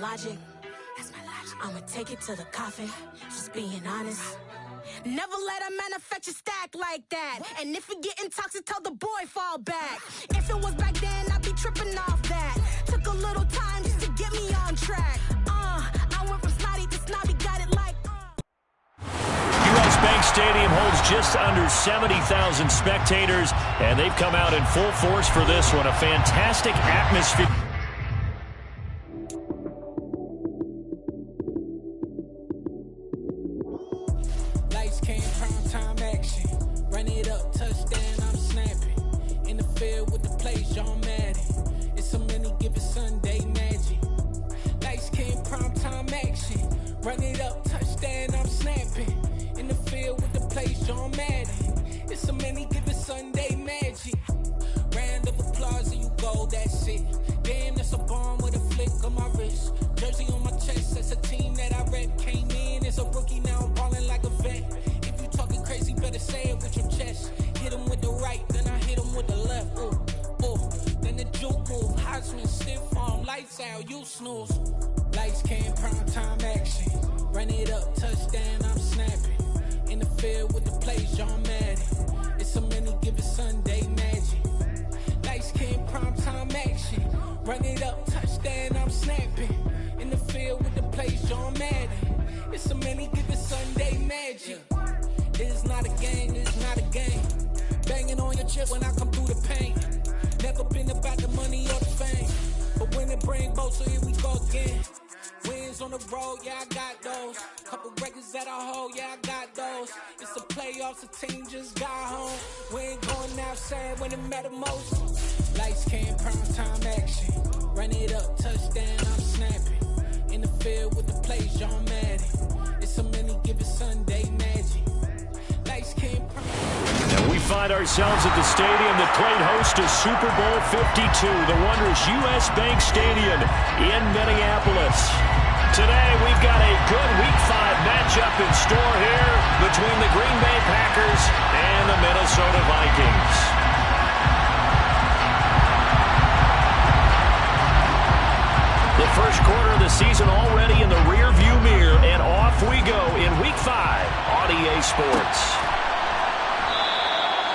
logic. I'ma take it to the coffin, just being honest. Never let a manufacture stack like that. And if it getting toxic, tell the boy fall back. If it was back then, I'd be tripping off that. Took a little time just to get me on track. I went from snotty to snobby, got it like US Bank Stadium holds just under 70,000 spectators, and they've come out in full force for this one. A fantastic atmosphere. Lights came, prime time action. Run it up, touchdown, I'm snapping. In the field with the plays, John Madden. It's so many, give it Sunday magic. Lights came, prime time action. Run it up, touchdown, I'm snapping. In the field with the plays, John Madden. It's so many, give it Sunday magic. Round of applause and you go, that's it. Damn, that's a bomb with a flick on my wrist. Jersey on my chest, that's a team that I rep. Came in as a rookie, now I'm balling like a vet. If you talking crazy, better say it with your chest. Hit him with the right, then I hit him with the left. Ooh, ooh. Then the juke move, Heisman, stiff arm, lights out, you snooze. Lights came, prime time action. Run it up, touchdown, I'm snapping. In the field with the plays, John Madden. It's so many, give it Sunday magic. Lights came, prime time action. Run it up, touchdown, I'm snapping. In the field with the plays, John Madden. It's so many, give it Sunday magic. It is not a game, it is not a game. Banging on your chest when I come through the pain. Never been about the money or the fame. But when it bring both, so here we go again. Wins on the road, yeah, I got those. Couple records that I hold, yeah, I got those. It's the playoffs, the team just got home. We ain't going outside when it matter most. Lights came, prime time action. Run it up, touchdown, I'm snapping. In the field with the plays, John Madden. It's so many, give it Sunday magic. Lights came, prime. And we find ourselves at the stadium that played host to Super Bowl 52, the wondrous US Bank Stadium in Minneapolis. Today, we've got a good Week 5 matchup in store here between the Green Bay Packers and the Minnesota Vikings. The first quarter of the season already in the rearview mirror, and off we go in Week 5 on EA Sports.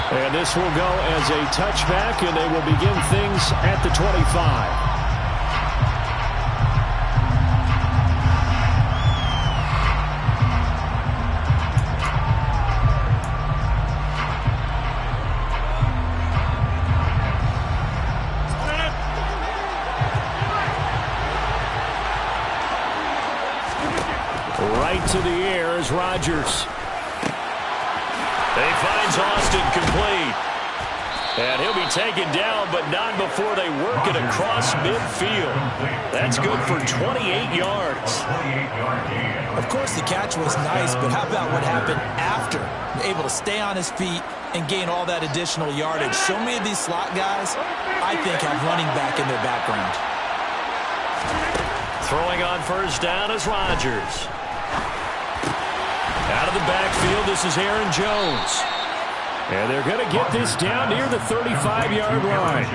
And this will go as a touchback, and they will begin things at the 25. Right to the air is Rodgers. He finds Austin complete. And he'll be taken down, but not before they work it across midfield. That's good for 28 yards. Of course, the catch was nice, but how about what happened after? Able to stay on his feet and gain all that additional yardage. So many of these slot guys, I think, have running back in their background. Throwing on first down is Rodgers. Out of the backfield, this is Aaron Jones. And they're going to get this down near the 35-yard line.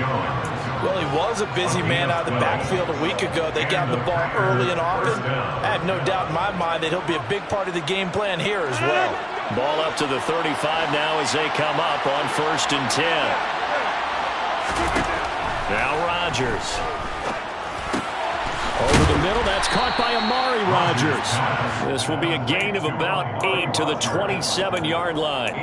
Well, he was a busy man out of the backfield a week ago. They got the ball early and often. I have no doubt in my mind that he'll be a big part of the game plan here as well. Ball up to the 35 now as they come up on 1st and 10. Now Rodgers. Over the middle, that's caught by Amari Rodgers. This will be a gain of about 8 to the 27-yard line.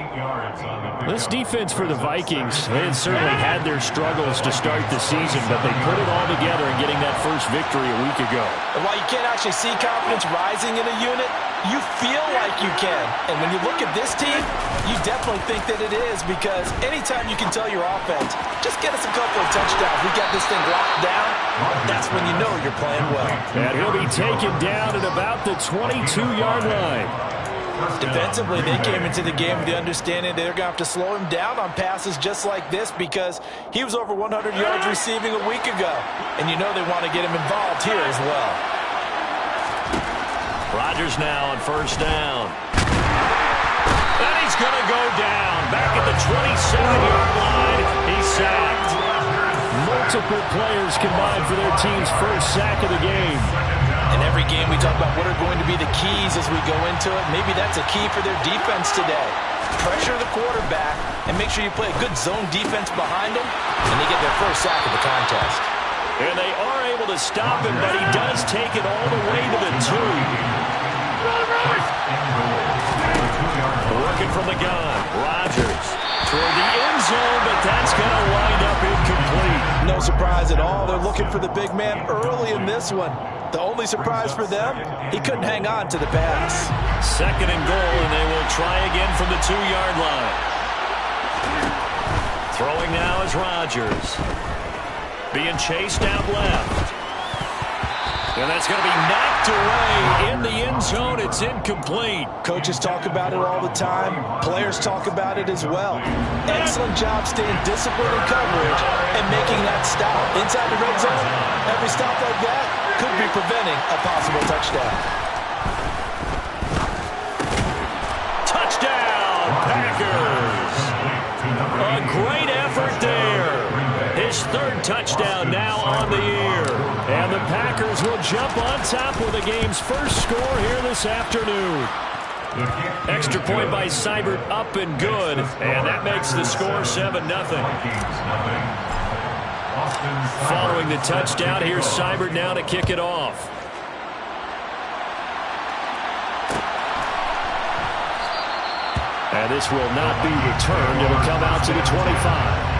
This defense for the Vikings, they had certainly had their struggles to start the season, but they put it all together in getting that first victory a week ago. And while you can't actually see confidence rising in a unit, you feel like you can. And when you look at this team, you definitely think that it is, because anytime you can tell your offense, just get us a couple of touchdowns, we got this thing locked down, that's when you know you're playing well. And he'll be taken down at about the 22-yard line. Defensively, they came into the game with the understanding they're going to have to slow him down on passes just like this, because he was over 100 yards receiving a week ago. And you know they want to get him involved here as well. Rodgers now on first down. And he's going to go down. Back at the 27-yard line. He's sacked. Multiple players combined for their team's first sack of the game. talk about what are going to be the keys as we go into it. Maybe that's a key for their defense today. Pressure the quarterback and make sure you play a good zone defense behind them, and they get their first sack of the contest. And they are able to stop him, but he does take it all the way to the 2. Working from the gun, Rodgers toward the end zone, but that's going to wind up incomplete. No surprise at all. They're looking for the big man early in this one. The only surprise for them, he couldn't hang on to the pass. 2nd and goal, and they will try again from the 2-yard line. Throwing now is Rodgers. Being chased out left. And that's going to be knocked away in the end zone. It's incomplete. Coaches talk about it all the time. Players talk about it as well. Excellent job staying disciplined in coverage and making that stop. Inside the red zone, every stop like that could be preventing a possible touchdown. Touchdown, Packers. A great effort there. His 3rd touchdown now on the year. And the Packers will jump on top with the game's first score here this afternoon. Extra point by Seibert up and good. And that makes the score 7-0. Following the touchdown, here's Seibert now to kick it off. And this will not be returned. It'll come out to the 25.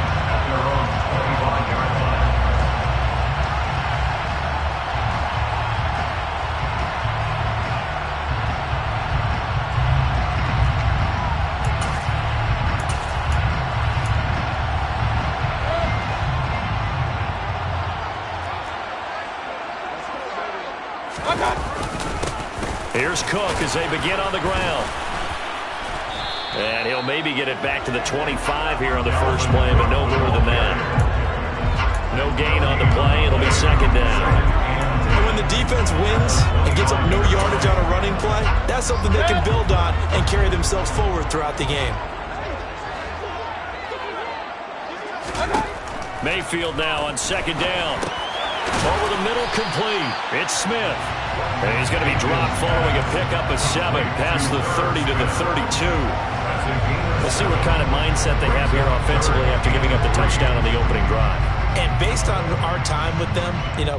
Here's Cook as they begin on the ground. And he'll maybe get it back to the 25 here on the first play, but no more than that. No gain on the play. It'll be 2nd down. And when the defense wins and gets up no yardage on a running play, that's something they can build on and carry themselves forward throughout the game. Mayfield now on 2nd down. Over the middle, complete. It's Smith. And he's going to be dropped following a pickup of 7 past the 30 to the 32. We'll see what kind of mindset they have here offensively after giving up the touchdown on the opening drive. And based on our time with them,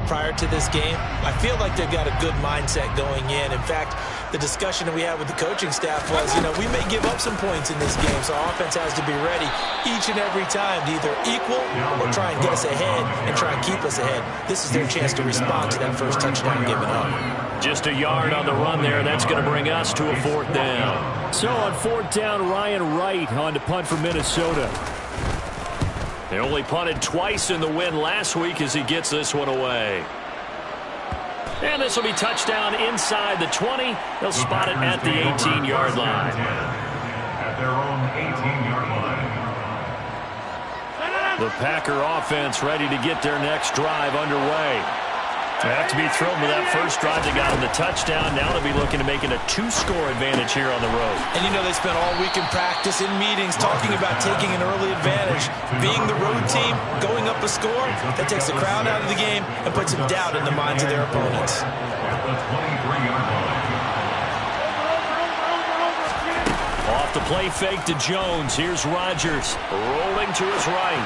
prior to this game, I feel like they've got a good mindset going in. In fact, the discussion that we had with the coaching staff was, we may give up some points in this game, so our offense has to be ready each and every time to either equal or try and get us ahead and try and keep us ahead. This is their chance to respond to that first touchdown given up. Just a yard on the run there. That's going to bring us to a 4th down. So on 4th down, Ryan Wright on to punt for Minnesota. They only punted twice in the win last week as he gets this one away. And this will be touchdown inside the 20. They'll spot it at the 18-yard line. At their own 18-yard line. The Packer offense ready to get their next drive underway. They have to be thrilled with that first drive. They got them the touchdown. Now they'll be looking to make it a 2-score advantage here on the road. And they spent all week in practice, in meetings, talking about taking an early advantage. Being the road team, going up a score, that takes the crowd out of the game and puts some doubt in the minds of their opponents. Off the play fake to Jones. Here's Rodgers rolling to his right.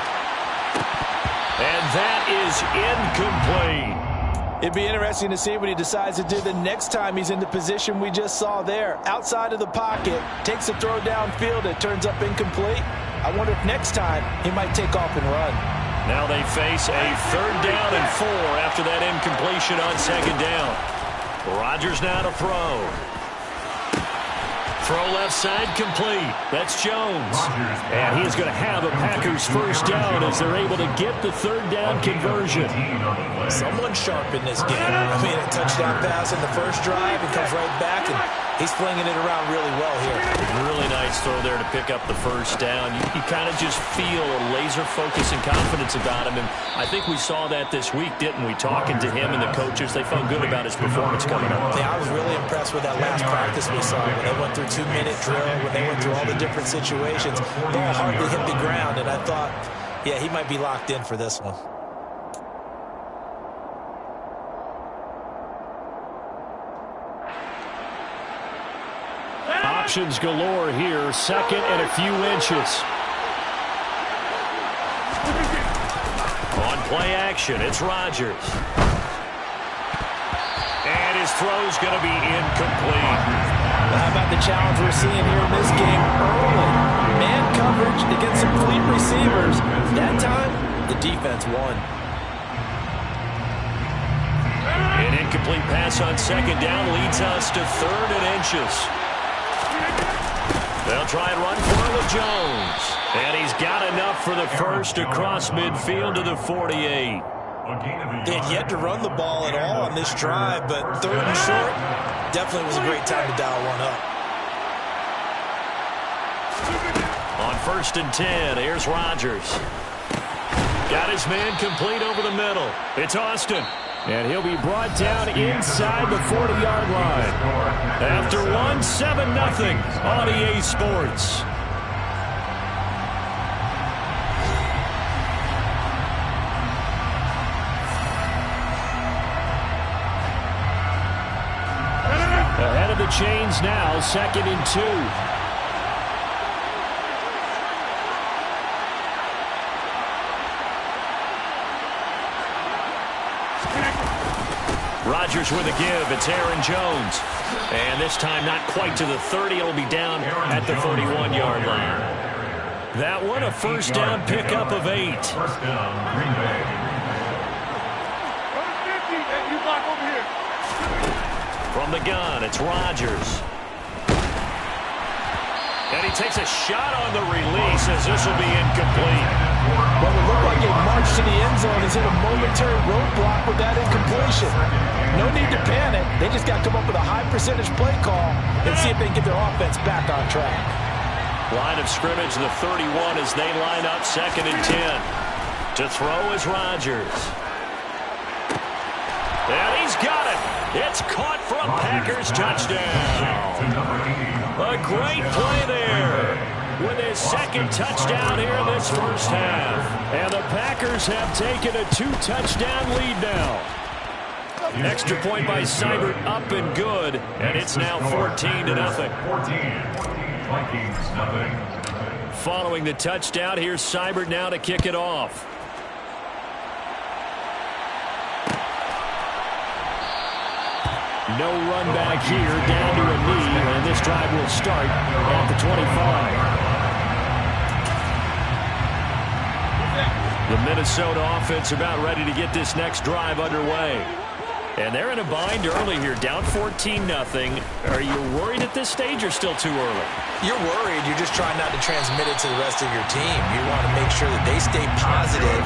And that is incomplete. It'd be interesting to see what he decides to do the next time he's in the position we just saw there. Outside of the pocket, takes a throw downfield, it turns up incomplete. I wonder if next time he might take off and run. Now they face a 3rd down and 4 after that incompletion on 2nd down. Rodgers now to throw. Throw left side complete. That's Jones. And he's going to have a Packers first down as they're able to get the 3rd down conversion. Someone sharp in this game. I mean, a touchdown pass in the first drive and comes right back, and he's flinging it around really well here. Really nice throw there to pick up the first down. You kind of just feel a laser focus and confidence about him, and I think we saw that this week, didn't we? Talking to him and the coaches, they felt good about his performance coming up. Yeah, I was really impressed with that last practice we saw when they went through 2-minute drill, when they went through all the different situations. Ball hardly hit the ground, and I thought, yeah, he might be locked in for this one. Options galore here. Second and a few inches. On play action, it's Rodgers. And his throw's going to be incomplete. How about the challenge we're seeing here in this game early? Man coverage against some fleet receivers. That time, the defense won. An incomplete pass on second down leads us to third and inches. They'll try and run for it with Jones. And he's got enough for the first across midfield to the 48. They had yet to run the ball at all on this drive, but third and short definitely was a great time to dial one up. On first and 10, here's Rodgers. Got his man complete over the middle. It's Austin. And he'll be brought down inside the 40-yard line. After one, 7-0 on EA Sports. Ahead of the chains now, 2nd and 2. Rodgers with a give. It's Aaron Jones. And this time not quite to the 30. It'll be down at the 31-yard line. That one a first down pickup of 8. First down, Green Bay. From the gun, it's Rodgers. And he takes a shot on the release as this will be incomplete. What would look like a march to the end zone is in a momentary roadblock with that incompletion. No need to panic. They just got to come up with a high percentage play call and see if they can get their offense back on track. Line of scrimmage, the 31 as they line up 2nd and 10. To throw is Rodgers. And he's got it. It's caught for a Packers touchdown. A great play there with his second touchdown here in this first half. And the Packers have taken a 2-touchdown lead now. Extra point by Seibert up and good. And it's now 14-0. 14. Vikings, nothing. Following the touchdown, here's Seibert now to kick it off. No run back here, down to a knee, and this drive will start at the 25. The Minnesota offense about ready to get this next drive underway. And they're in a bind early here, down 14-0. Are you worried at this stage or still too early? You're worried. You're just trying not to transmit it to the rest of your team. You want to make sure that they stay positive,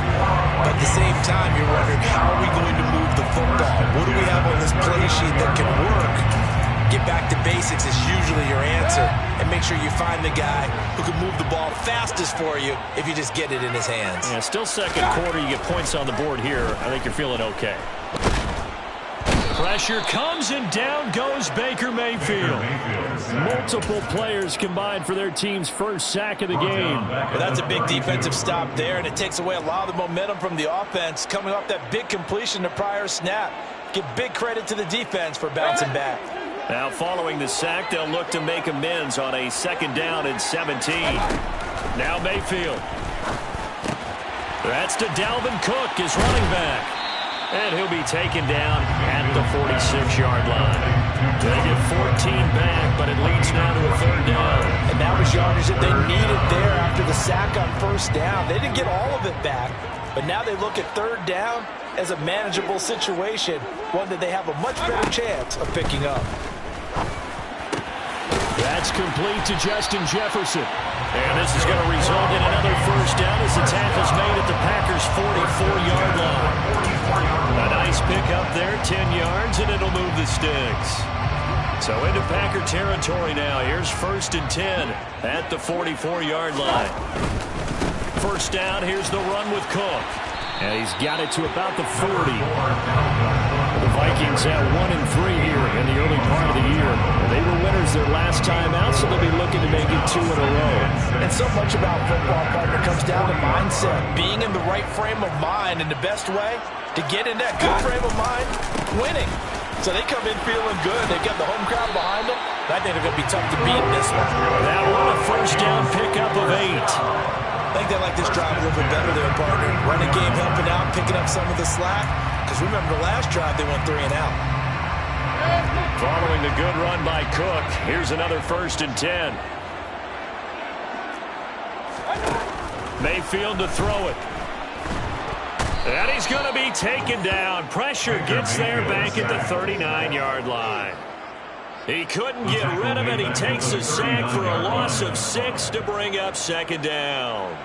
but at the same time, you're wondering, how are we going to move the football? What do we have on this play sheet that can work? Get back to basics is usually your answer, and make sure you find the guy who can move the ball fastest for you if you just get it in his hands. Yeah, still second quarter. You get points on the board here. I think you're feeling okay. Pressure comes, and down goes Baker Mayfield. Multiple players combined for their team's first sack of the game. Well, that's a big defensive stop there, and it takes away a lot of the momentum from the offense coming off that big completion the prior snap. Give big credit to the defense for bouncing back. Now following the sack, they'll look to make amends on a 2nd down and 17. Now Mayfield. That's to Dalvin Cook, his running back. And he'll be taken down at the 46-yard line. They get 14 back, but it leads now to a 3rd down. And that was yardage that they needed there after the sack on 1st down. They didn't get all of it back, but now they look at 3rd down as a manageable situation, one that they have a much better chance of picking up. That's complete to Justin Jefferson. And this is going to result in another 1st down as the tackle's made at the Packers' 44-yard line. A nice pick up there, 10 yards, and it'll move the sticks. So into Packer territory now. Here's 1st and 10 at the 44-yard line. 1st down, here's the run with Cook. And he's got it to about the 40. The Vikings have 1-3 here in the early part of the year. They were winners their last time out, so they'll be looking to make it 2 in a row. And so much about football, partner, comes down to mindset. Being in the right frame of mind, and the best way to get in that good frame of mind, winning. So they come in feeling good. They've got the home crowd behind them. But I think they're going to be tough to beat in this one. That one a first down pickup of 8. I think they like this drive a little bit better there, partner. Running game helping out, picking up some of the slack. Because remember, the last drive, they went 3 and out. Following the good run by Cook, here's another 1st and 10. Mayfield to throw it. And he's going to be taken down. Pressure gets there back at the 39-yard line. He couldn't get rid of it. He takes a sack for a loss of 6 to bring up 2nd down.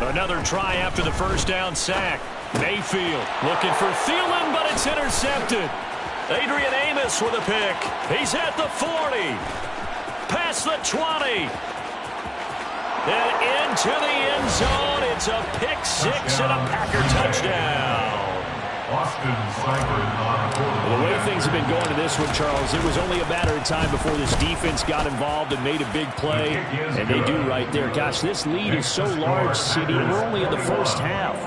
Another try after the first down sack. Mayfield looking for Thielen, but it's intercepted. Adrian Amos with a pick. He's at the 40. Past the 20. And into the end zone. It's a pick 6 and a Packer touchdown. The way things have been going to this one, Charles, it was only a matter of time before this defense got involved and made a big play, and they do right there. Gosh, this lead is so large, CD, and we're only in the first half.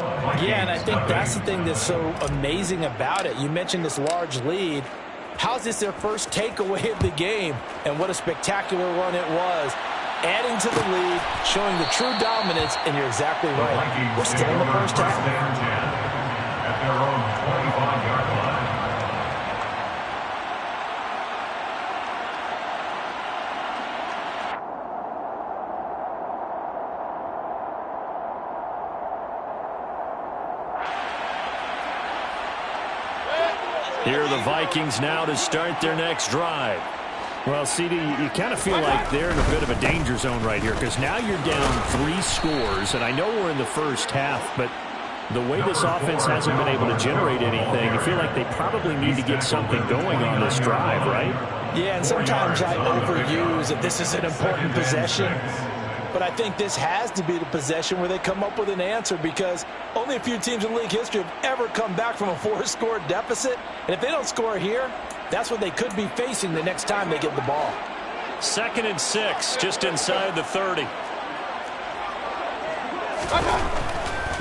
Yeah, and I think that's the thing that's so amazing about it. You mentioned this large lead. How's this their first takeaway of the game? And what a spectacular run it was. Adding to the lead, showing the true dominance, and you're exactly right. We're still in the first half. At their own 25-yard line. Here are the Vikings now to start their next drive. Well, CD, you kind of feel like they're in a bit of a danger zone right here because now you're down 3 scores, and I know we're in the first half, but the way this offense hasn't been able to generate anything, you feel like they probably need to get something going on this drive, right? Yeah, and sometimes I overuse that this is an important possession. But I think this has to be the possession where they come up with an answer because only a few teams in league history have ever come back from a 4-score deficit. And if they don't score here, that's what they could be facing the next time they get the ball. 2nd and 6, just inside the 30.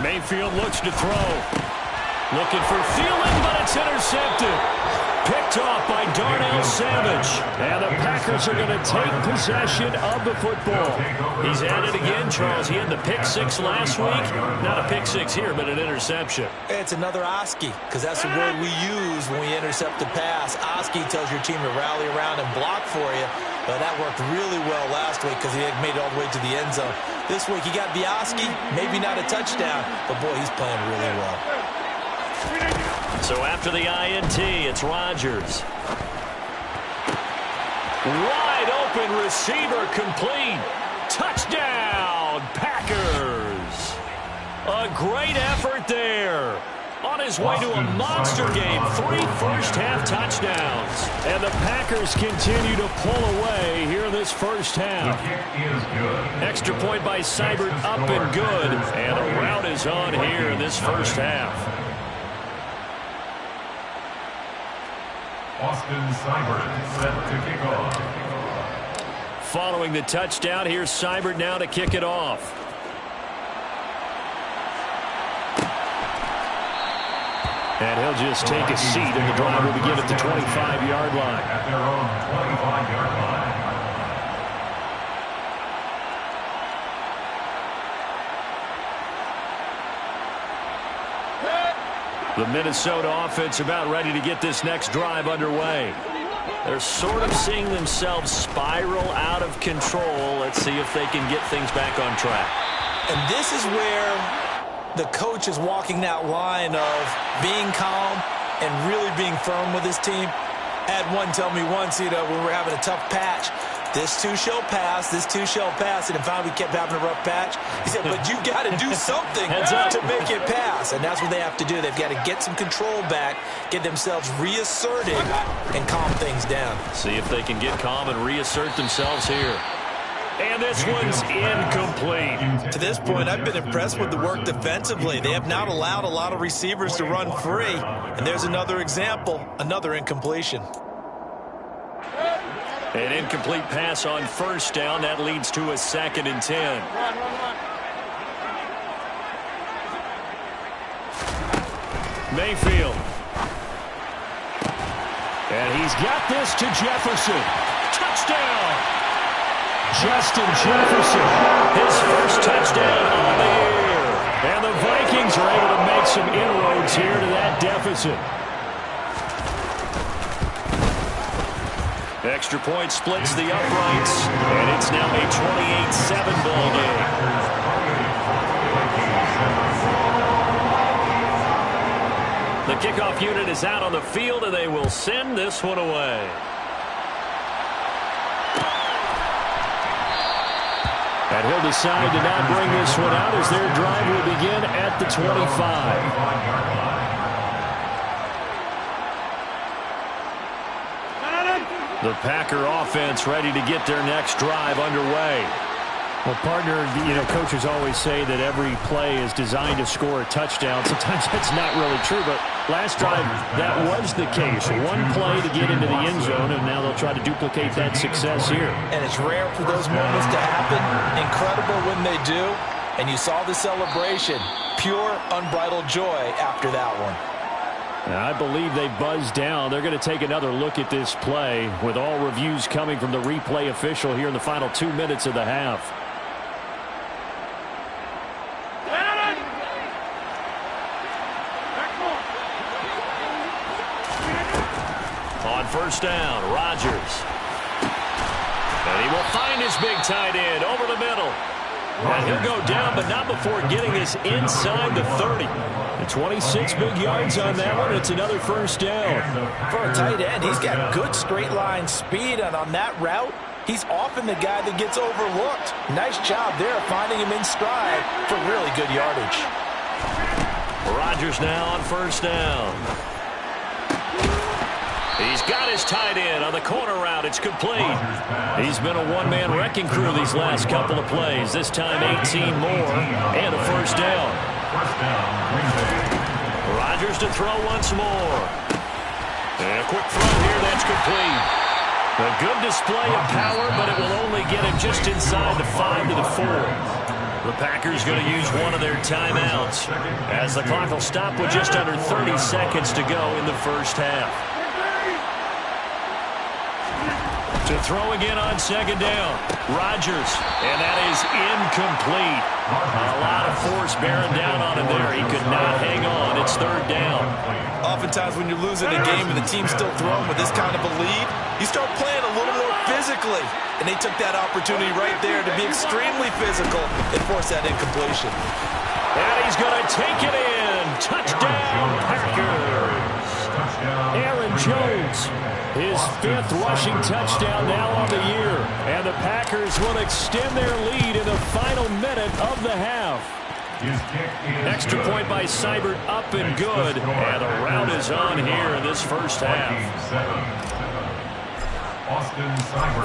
Mayfield looks to throw. Looking for Thielen, but it's intercepted. Picked off by Darnell Savage. And the Packers are going to take possession of the football. He's at it again, Charles. He had the pick 6 last week. Not a pick 6 here, but an interception. It's another Oski, because that's the word we use when we intercept the pass. Oski tells your team to rally around and block for you. But that worked really well last week because he had made it all the way to the end zone. This week he got the Oski, maybe not a touchdown, but boy, he's playing really well. So after the INT, it's Rodgers. Wide open receiver complete. Touchdown, Packers. A great effort there. On his way to a monster game, 3 first-half touchdowns. And the Packers continue to pull away here in this first half. Extra point by Seibert, up and good. And a rout is on here in this first half. Austin Seibert set to kick off. Following the touchdown, here's Seibert now to kick it off. And he'll just take a seat, and the drive will begin at the 25-yard line. At their own 25-yard line. The Minnesota offense about ready to get this next drive underway. They're sort of seeing themselves spiral out of control. Let's see if they can get things back on track. And this is where the coach is walking that line of being calm and really being firm with his team. I had one tell me once, when we were having a tough patch, This too shall pass. This too shall pass. And finally, we kept having a rough patch. He said, but you got to do something to make it pass. And that's what they have to do. They've got to get some control back, get themselves reasserted, and calm things down. See if they can get calm and reassert themselves here. And this one's incomplete. To this point, I've been impressed with the work defensively. They have not allowed a lot of receivers to run free. And there's another example, another incompletion. An incomplete pass on first down. That leads to a 2nd and 10. Mayfield. And he's got this to Jefferson. Touchdown! Justin Jefferson. His first touchdown on the year. And the Vikings are able to make some inroads here to that deficit. Extra point splits the uprights, and it's now a 28-7 ball game. The kickoff unit is out on the field, and they will send this one away. And he'll decide to not bring this one out as their drive will begin at the 25. The Packer offense ready to get their next drive underway. Well, partner, coaches always say that every play is designed to score a touchdown. Sometimes that's not really true, but last drive, that was the case. One play to get into the end zone, and now they'll try to duplicate that success here. And it's rare for those moments to happen. Incredible when they do. And you saw the celebration. Pure, unbridled joy after that one. I believe they buzzed down. They're going to take another look at this play with all reviews coming from the replay official here in the final 2 minutes of the half. On first down, Rodgers. And he will find his big tight end over the middle. And he'll go down, but not before getting this inside the 30. And 26 big yards on that one. It's another first down. For a tight end, he's got good straight line speed, and on that route, he's often the guy that gets overlooked. Nice job there finding him in stride for really good yardage. Rodgers now on first down. He's got his tight end on the corner route. It's complete. He's been a one-man wrecking crew these last couple of plays. This time 18 more and a first down. Rodgers to throw once more. And a quick throw here. That's complete. A good display of power, but it will only get him just inside the 5 to the 4. The Packers going to use one of their timeouts as the clock will stop with just under 30 seconds to go in the first half. To throw again on second down. Rodgers, and that is incomplete. A lot of force bearing down on him there. He could not hang on. It's third down. Oftentimes when you're losing a game and the team's still throwing with this kind of a lead, you start playing a little more physically. And they took that opportunity right there to be extremely physical and force that incompletion. And he's going to take it in. Touchdown, Packers. Aaron Jones. His 5th rushing touchdown now on the year. And the Packers will extend their lead in the final minute of the half. Extra point by Seibert up and good. And the rout is on here in this first half.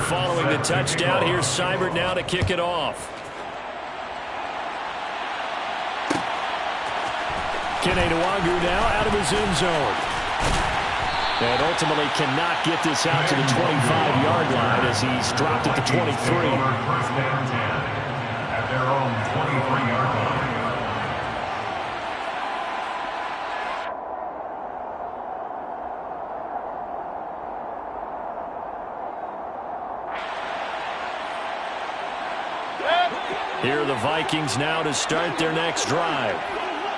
Following the touchdown, here's Seibert now to kick it off. Kene Nwangwu now out of his end zone. And ultimately cannot get this out to the 25-yard line as he's dropped at the 23. First down 10 at their own 23-yard line. Here are the Vikings now to start their next drive.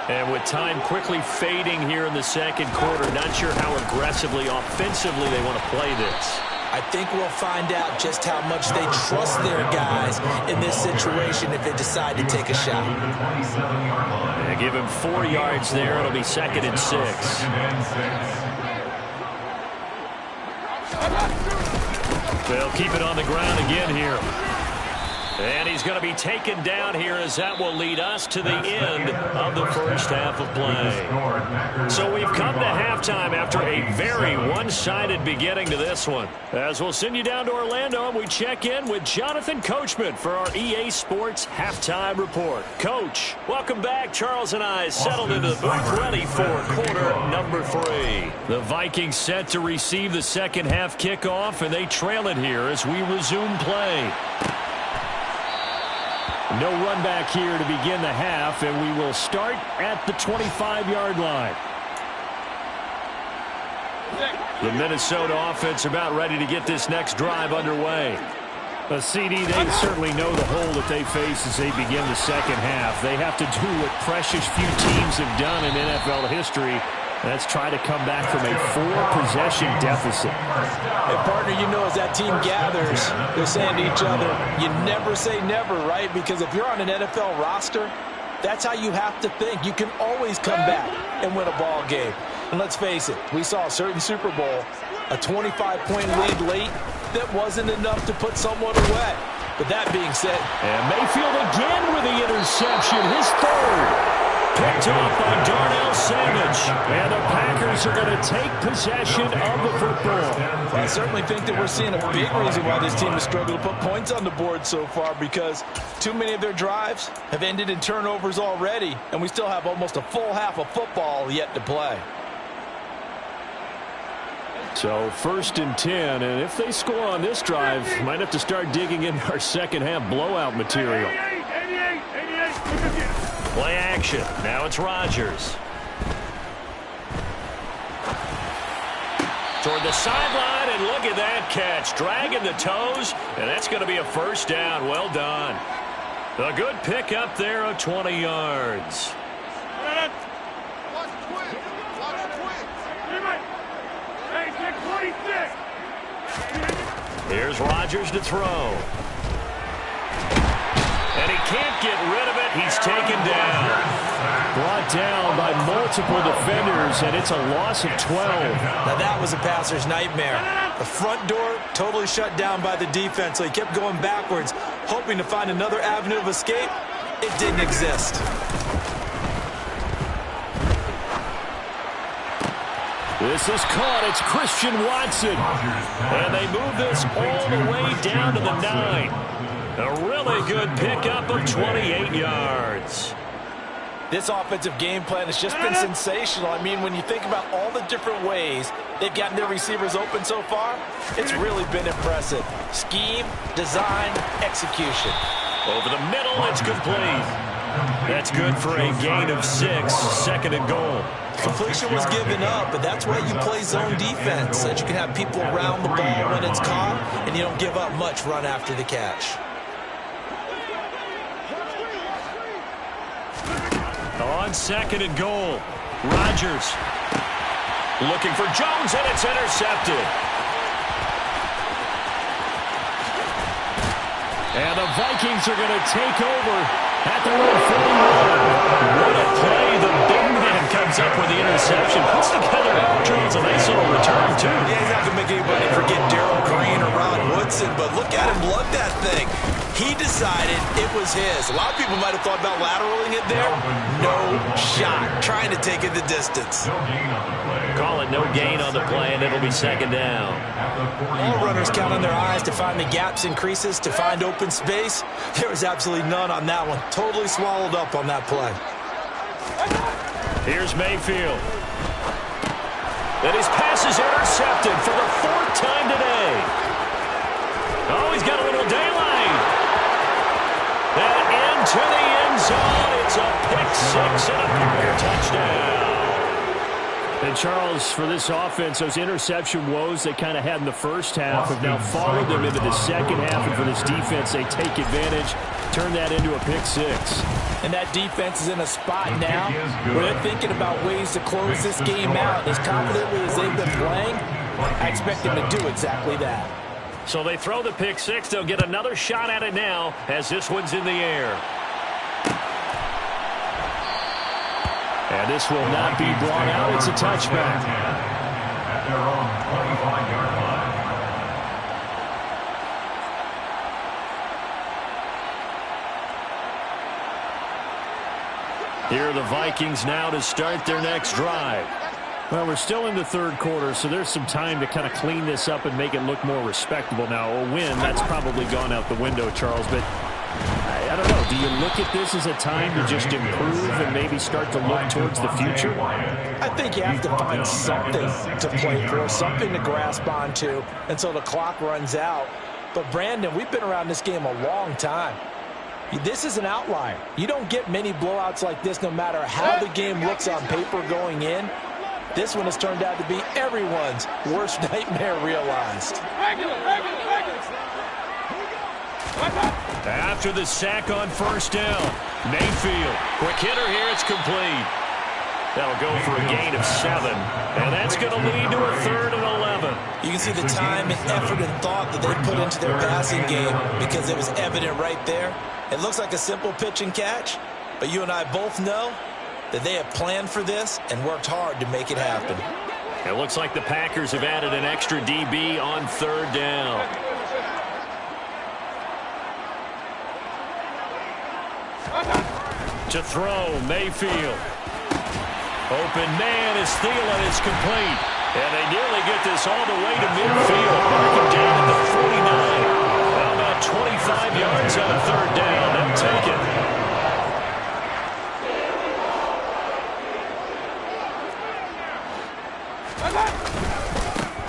And with time quickly fading here in the second quarter, not sure how aggressively, offensively they want to play this. I think we'll find out just how much they trust their guys in this situation if they decide to take a shot. They give him 4 yards there. It'll be 2nd and 6. They'll keep it on the ground again here. And he's going to be taken down here as that will lead us to the end of the first half of play. So we've come to halftime after a very one-sided beginning to this one. As we'll send you down to Orlando, and we check in with Jonathan Coachman for our EA Sports Halftime Report. Coach, welcome back. Charles and I settled into the booth ready for quarter number 3. The Vikings set to receive the second half kickoff, and they trail it here as we resume play. No run back here to begin the half, and we will start at the 25-yard line. The Minnesota offense about ready to get this next drive underway. A CD, they certainly know the hole that they face as they begin the second half. They have to do what precious few teams have done in NFL history. Let's try to come back from a 4-possession deficit. And partner, you know, as that team gathers, they're saying to each other, you never say never, right? Because if you're on an NFL roster, that's how you have to think. You can always come back and win a ball game. And let's face it, we saw a certain Super Bowl, a 25-point lead late that wasn't enough to put someone away. But that being said, and Mayfield again with the interception, his third. Picked off by Darnell Savage. And the Packers are going to take possession of the football. I certainly think that we're seeing a big reason why this team has struggled to put points on the board so far, because too many of their drives have ended in turnovers already, and we still have almost a full half of football yet to play. So 1st and 10, and if they score on this drive, might have to start digging in our second half blowout material. Play action. Now it's Rodgers. Toward the sideline, and look at that catch. Dragging the toes, and that's going to be a first down. Well done. A good pick up there of 20 yards. Here's Rodgers to throw. And he can't get rid of it. He's taken down. Brought down by multiple defenders, and it's a loss of 12. Now that was a passer's nightmare. The front door totally shut down by the defense, so he kept going backwards, hoping to find another avenue of escape. It didn't exist. This is caught. It's Christian Watson. And they move this all the way down to the 9. A really good pickup of 28 yards. This offensive game plan has just been sensational. I mean, when you think about all the different ways they've gotten their receivers open so far, it's really been impressive. Scheme, design, execution. Over the middle, it's complete. That's good for a gain of 6, 2nd and goal. Completion was given up, but that's why you play zone defense, so that you can have people around the ball when it's caught, and you don't give up much run after the catch. On 2nd and goal, Rodgers looking for Jones, and it's intercepted. And the Vikings are going to take over at their own 41. What a play. The big man comes up with the interception. Puts together a nice little return, too. Yeah, he's not going to make anybody forget Darrell Green or Rod Woodson, but look at him lug that thing. He decided it was his. A lot of people might have thought about lateraling it there. No shot. Trying to take it the distance. Call it no gain on the play, and it'll be 2nd down. All runners count on their eyes to find the gaps and creases, to find open space. There was absolutely none on that one. Totally swallowed up on that play. Here's Mayfield. And his pass is intercepted for the 4th time today. Oh, he's got a little daylight. And into the end zone. It's a pick 6 and a Packer touchdown. And Charles, for this offense, those interception woes they kind of had in the first half have now followed them into the second half. And for this defense, they take advantage, turn that into a pick 6. And that defense is in a spot now where they're thinking about ways to close this game out. As confidently as they've been playing, I expect them to do exactly that. So they throw the pick 6. They'll get another shot at it now as this one's in the air. And this will not be brought out. It's a touchback. At their own 25-yard line. Here are the Vikings now to start their next drive. Well, we're still in the third quarter, so there's some time to kind of clean this up and make it look more respectable. Now, a win, that's probably gone out the window, Charles, but I don't know. Do you look at this as a time to just improve and maybe start to look towards the future? I think you have to find something to play for, something to grasp onto until the clock runs out. But, Brandon, we've been around this game a long time. This is an outlier. You don't get many blowouts like this no matter how the game looks on paper going in. This one has turned out to be everyone's worst nightmare realized. After the sack on first down, Mayfield. Quick hitter here, it's complete. That'll go for a gain of 7, and that's going to lead to a 3rd and 11. You can see the time and effort and thought that they put into their passing game because it was evident right there. It looks like a simple pitch and catch, but you and I both know that they have planned for this and worked hard to make it happen. It looks like the Packers have added an extra DB on 3rd down. To throw, Mayfield. Open man is Thielen, is complete. And they nearly get this all the way to midfield. Mark him down at the 49. Well, about 25 yards on 3rd down. They'll take it.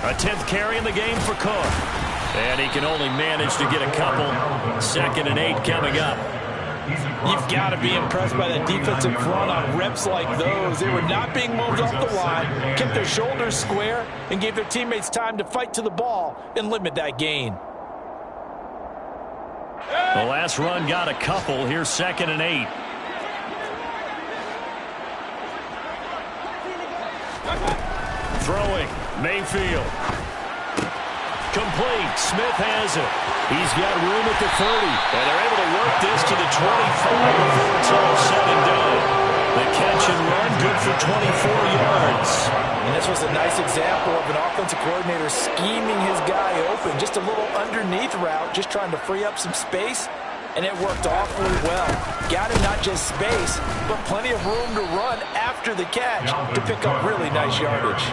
A 10th carry in the game for Cook. And he can only manage to get a couple. 2nd and 8 coming up. You've got to be impressed by that defensive front on reps like those. They were not being moved off the line, kept their shoulders square, and gave their teammates time to fight to the ball and limit that gain. The last run got a couple. Here's 2nd and 8. Throwing, Mayfield. Complete. Smith has it. He's got room at the 30. And they're able to work this to the 25 before it's all said and done. The catch and run, good for 24 yards. And this was a nice example of an offensive coordinator scheming his guy open. Just a little underneath route, just trying to free up some space. And it worked awfully well. Got him not just space, but plenty of room to run after the catch to pick up really nice yardage.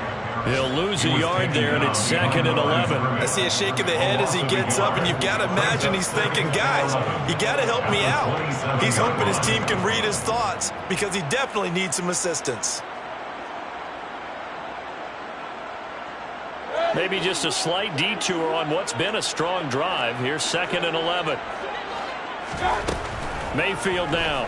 He'll lose a yard there, and it's 2nd and 11. I see a shake of the head as he gets up, and you've got to imagine he's thinking, guys, you got to help me out. He's hoping his team can read his thoughts because he definitely needs some assistance. Maybe just a slight detour on what's been a strong drive. Here's 2nd and 11. Mayfield now.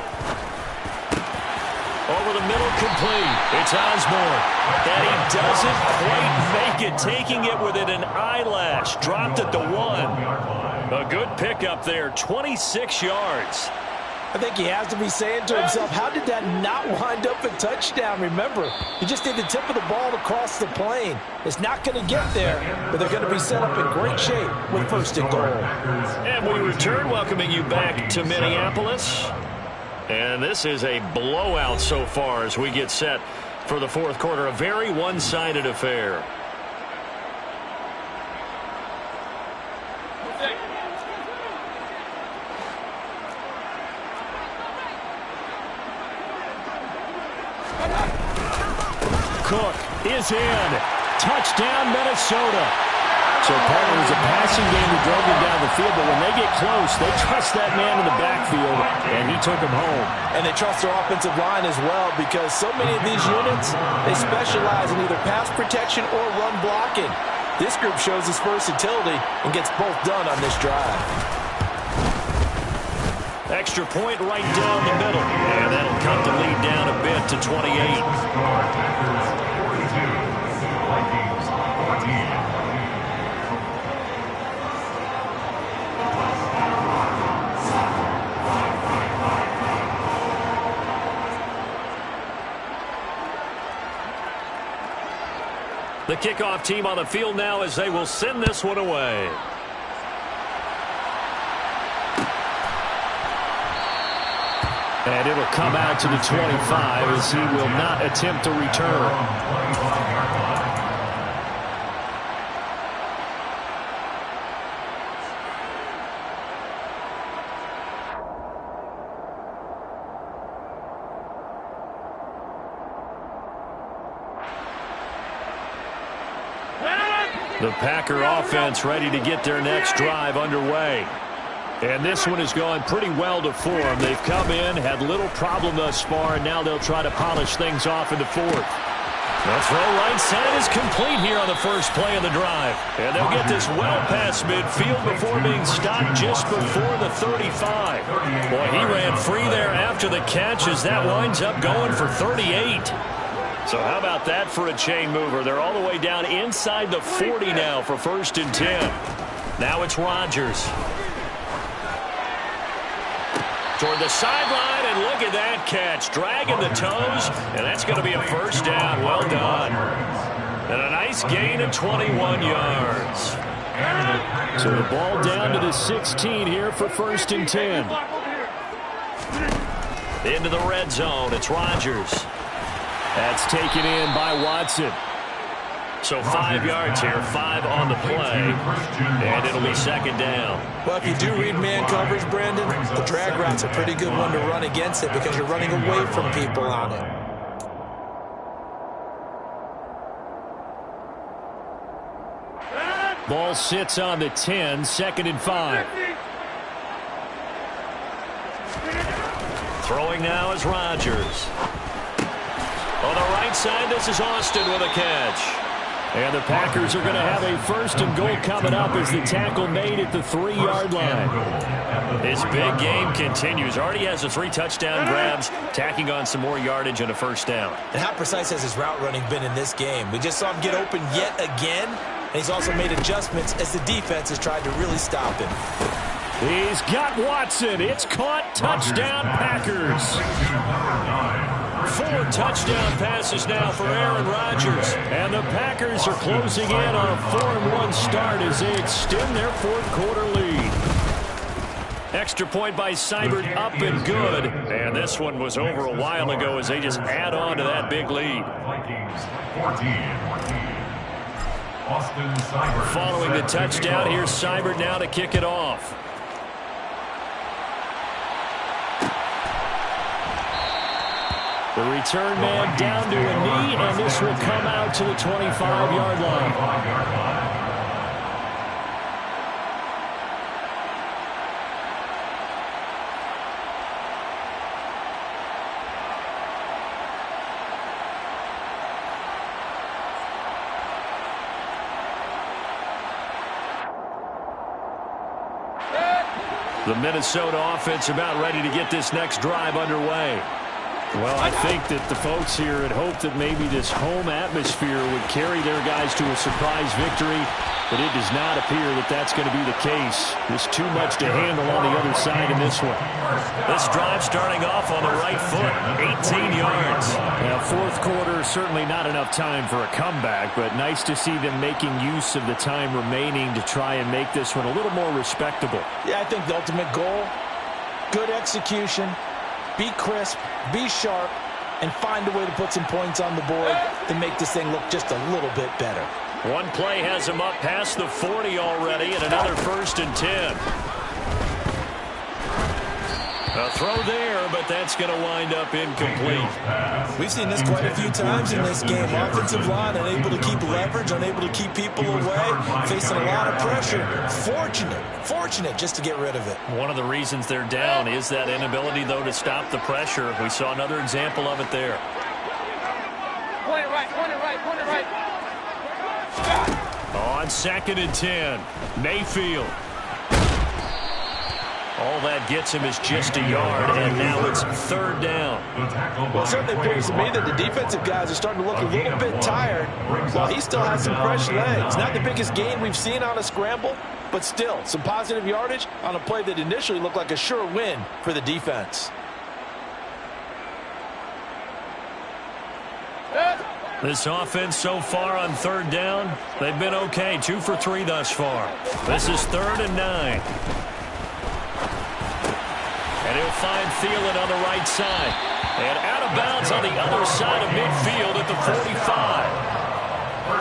Over the middle, complete. It's Osborne. And he doesn't quite make it, taking it within an eyelash. Dropped at the 1. A good pickup there, 26 yards. I think he has to be saying to himself, how did that not wind up a touchdown? Remember, you just need the tip of the ball to cross the plane. It's not going to get there, but they're going to be set up in great shape with 1st and goal. And we return, welcoming you back to Minneapolis. And this is a blowout so far as we get set for the 4th quarter. A very one-sided affair. Cook is in. Touchdown, Minnesota. So part of it was a passing game that drove him down the field, but when they get close, they trust that man in the backfield, and he took him home. And they trust their offensive line as well because so many of these units, they specialize in either pass protection or run blocking. This group shows its versatility and gets both done on this drive. Extra point right down the middle, and that'll cut the lead down a bit to 28. Vikings 14. The kickoff team on the field now as they will send this one away. And it'll come out to the 25 as he will not attempt to return. The Packer offense ready to get their next drive underway. And this one has gone pretty well to form. They've come in, had little problem thus far, and now they'll try to polish things off in the fourth. The throw right side is complete here on the first play of the drive. And they'll get this well past midfield before being stopped just before the 35. Boy, he ran free there after the catch as that winds up going for 38. So how about that for a chain mover? They're all the way down inside the 40 now for 1st and 10. Now it's Rodgers. Toward the sideline, and look at that catch. Dragging the toes, and that's going to be a first down. Well done. And a nice gain of 21 yards. So the ball down to the 16 here for 1st and 10. Into the red zone, it's Rodgers. That's taken in by Watson. So 5 yards here, 5 on the play, and it'll be 2nd down. Well, if you do read man coverage, Brandon, the drag route's a pretty good one to run against it because you're running away from people on it. Ball sits on the 10, 2nd and 5. Throwing now is Rodgers. On the right side, this is Austin with a catch. And the Packers are going to have a 1st and goal coming up as the tackle made at the 3-yard line. His big game continues. Already has the 3 touchdown grabs, tacking on some more yardage and a 1st down. And how precise has his route running been in this game? We just saw him get open yet again, and he's also made adjustments as the defense has tried to really stop him. He's got Watson. It's caught. Touchdown, Packers. 4 touchdown passes now for Aaron Rodgers. And the Packers are closing in on a 4-1 start as they extend their 4th quarter lead. Extra point by Seibert, up and good. And this one was over a while ago as they just add on to that big lead. Vikings 14. Austin Seibert. Following the touchdown, here's Seibert now to kick it off. The return man down to a knee, and this will come out to the 25-yard line. The Minnesota offense about ready to get this next drive underway. Well, I think that the folks here had hoped that maybe this home atmosphere would carry their guys to a surprise victory, but it does not appear that that's going to be the case. There's too much to handle on the other side in this one. This drive starting off on the right foot, 18 yards. Now, 4th quarter, certainly not enough time for a comeback, but nice to see them making use of the time remaining to try and make this one a little more respectable. Yeah, I think the ultimate goal, good execution, be crisp, be sharp, and find a way to put some points on the board to make this thing look just a little bit better. One play has him up past the 40 already, and another 1st and 10. A throw there, but that's going to wind up incomplete. We've seen this quite a few times in this game. Offensive line unable to keep leverage, unable to keep people away, facing a lot of pressure. Fortunate just to get rid of it. One of the reasons they're down is that inability, though, to stop the pressure. We saw another example of it there. Point it right. On 2nd and 10, Mayfield. All that gets him is just a yard, and now it's 3rd down. Well, it certainly appears to me that the defensive guys are starting to look a little bit tired while he still has some fresh legs. Not the biggest gain we've seen on a scramble, but still some positive yardage on a play that initially looked like a sure win for the defense. This offense so far on 3rd down, they've been okay. 2 for 3 thus far. This is 3rd and 9. And he'll find Thielen on the right side. And out of bounds on the other side of midfield at the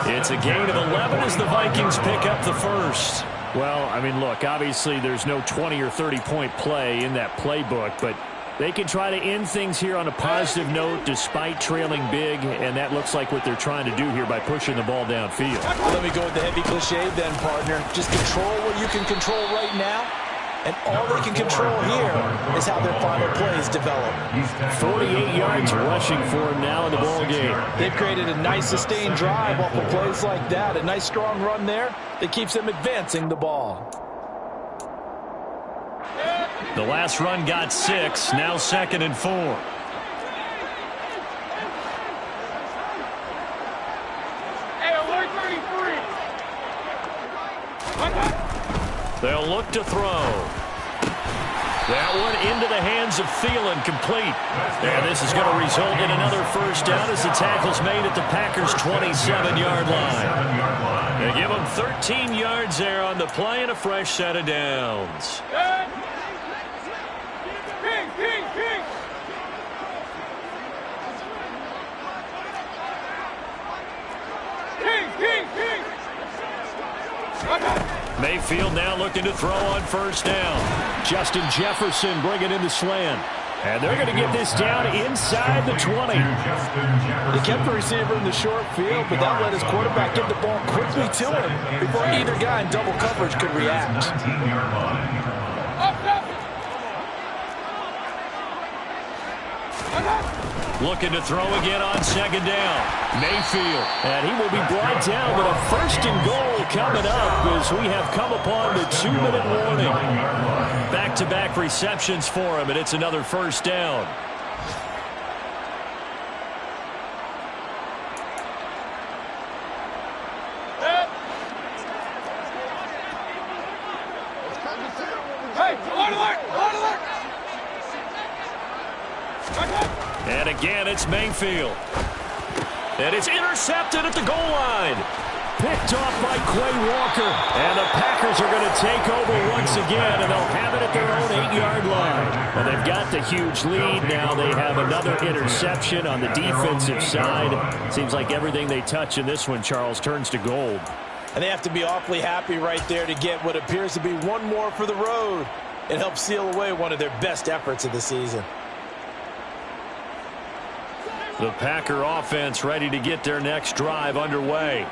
45. It's a gain of 11 as the Vikings pick up the 1st. Well, I mean, look, obviously there's no 20 or 30-point play in that playbook, but They can try to end things here on a positive note despite trailing big, and that looks like what they're trying to do here by pushing the ball downfield. Well, let me go with the heavy cliche then, partner. Just control what you can control right now, and all they can control here is how their final plays develop. 48 yards rushing for him now in the ball game. They've created a nice sustained drive off of plays like that. A nice strong run there that keeps them advancing the ball. The last run got 6, now 2nd and 4. Hey, alert 33. They'll look to throw. That one into the hands of Thielen, complete. And this is going to result in another first down as the tackle's made at the Packers' 27-yard line. They give them 13 yards there on the play and a fresh set of downs. Mayfield now looking to throw on first down. Justin Jefferson bringing in the slant. And they're going to get this down inside the 20. They kept the receiver in the short field, but that let his quarterback get the ball quickly to him before either guy in double coverage could react. Looking to throw again on second down. Mayfield, and he will be brought down with a first and goal coming up as we have come upon the 2-minute warning. Back-to-back receptions for him, and it's another first down. And again, it's Mayfield. And it's intercepted at the goal line. Picked off by Quay Walker. And the Packers are going to take over once again, and they'll have it at their own 8-yard line. And they've got the huge lead. Now they have another interception on the defensive side. Seems like everything they touch in this one, Charles, turns to gold. And they have to be awfully happy right there to get what appears to be one more for the road. It helps seal away one of their best efforts of the season. The Packer offense ready to get their next drive underway.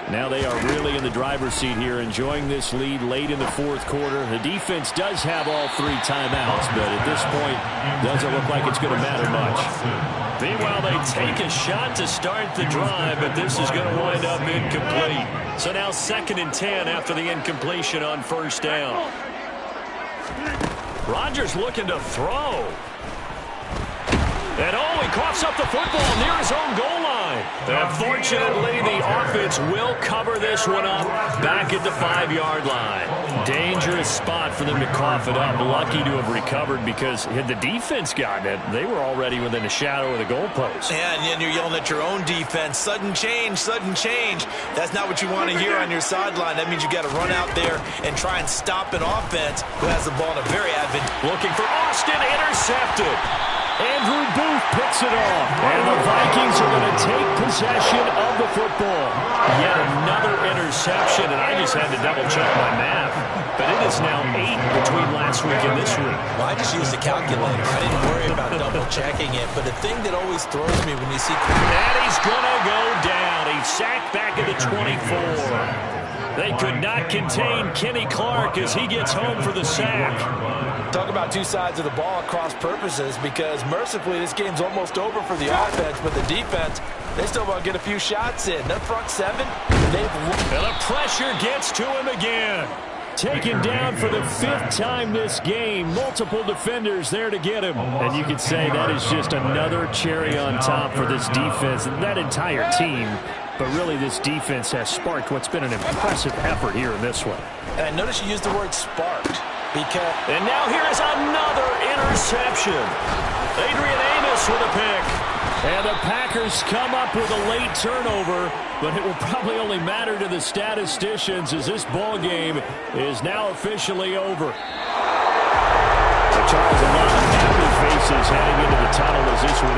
Now they are really in the driver's seat here, enjoying this lead late in the fourth quarter. The defense does have all 3 timeouts, but at this point, doesn't look like it's going to matter much. Meanwhile, they take a shot to start the drive, but this is going to wind up incomplete. So now 2nd and 10 after the incompletion on first down. Rodgers looking to throw. And he coughs up the football near his own goal line. Unfortunately, the offense will cover this one up back at the 5-yard line. Dangerous spot for them to cough it up. Lucky to have recovered because had the defense gotten it, they were already within a shadow of the goalpost. Yeah, and you're yelling at your own defense. Sudden change, sudden change. That's not what you want to hear on your sideline. That means you got to run out there and try and stop an offense who has the ball in a very advantageous. Looking for Austin, intercepted. Andrew Booth picks it off. And the Vikings are going to take possession of the football. Yet another interception, and I just had to double-check my math. But it is now 8 between last week and this week. Well, I just used a calculator. I didn't worry about double-checking it. But the thing that always throws me when you see... And he's going to go down. He's sacked back at the 24. They could not contain Kenny Clark as he gets home for the sack. Talk about 2 sides of the ball at cross purposes, because mercifully this game's almost over for the offense, but the defense, they still want to get a few shots in. Their front 7, they've... And the pressure gets to him again. Taken down for the 5th time this game. Multiple defenders there to get him. And you could say that is just another cherry on top for this defense and that entire team. But really, this defense has sparked what's been an impressive effort here in this one. And notice you used the word sparked. And now here is another interception. Adrian Amos with a pick. And the Packers come up with a late turnover, but it will probably only matter to the statisticians as this ball game is now officially over. Charles, a lot of happy faces heading into the tunnel as this one